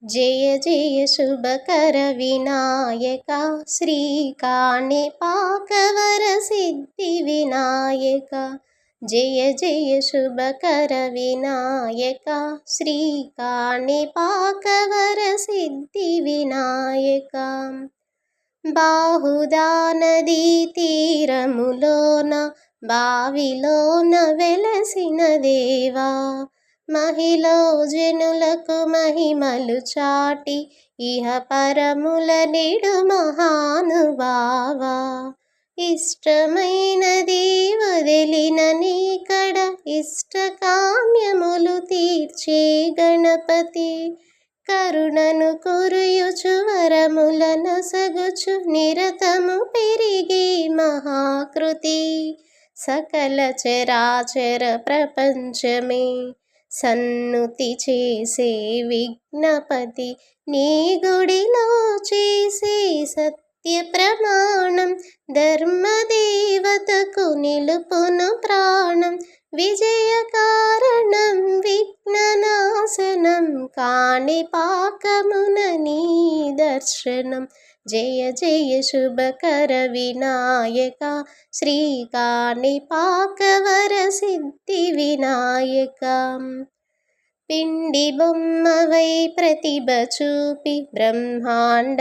జయ జయ శుభకర వినాయక శ్రీకాణిపాకవర సిద్ధి వినాయక జయ జయ శుభకర వినాయక శ్రీకాణిపాకవర సిద్ధి వినాయక బాహుదా నదీ తీరములోన బావిలోన వెలసిన దేవా మహిళ జనులకు మహిమలు చాటి ఇహ పరముల నిడు మహానుభావా ఇష్టమైనది వదిలిన నీకడ ఇష్టకామ్యములు తీర్చే గణపతి కరుణను కురియుచు వరములను సగుచు నిరతము పెరిగి మహాకృతి సకల చరాచర ప్రపంచమే సన్నుతి చేసే విఘ్నపతి నీ గుడిలో చేసే సత్య ప్రమాణం ధర్మదేవతకు నిలుపును ప్రాణం విజయ కారణం విఘ్ననాశనం కాణిపాకమున నీ దర్శనం జయ జయ శుభకర వినాయక శ్రీకాణిపాకవర సిద్ధి వినాయక పిండి బొమ్మవై ప్రతిభ చూపి బ్రహ్మాండ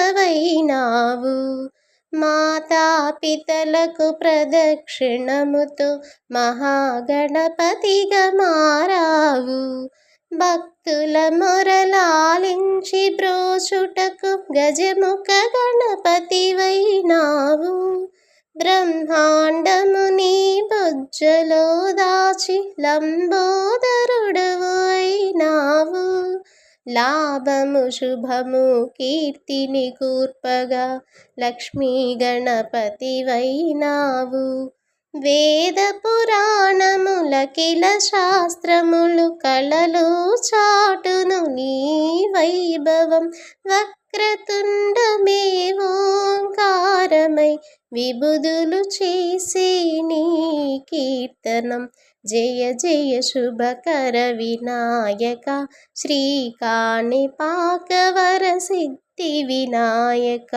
నాయకుడవైనావు మాతాపితలకు ప్రదక్షిణముతో మహాగణపతిగా మారావు భక్తుల మొరలాలించి బ్రోచుటకు గజముఖ గణపతివైనావు బ్రహ్మాండము నీ బొజ్జలో దాచి లంబోదరుడవు అయినావు లాభము శుభము కీర్తిని కూర్పగా లక్ష్మీ గణపతివైనావు వేద పురాణములకిల శాస్త్రములు కళలు చాటును నీ వైభవం వక్రతుండమే ఓంకారమై విబుధులు చేసే నీ కీర్తనం జయ జయ శుభకర వినాయక శ్రీకాణిపాకవర సిద్ధి వినాయక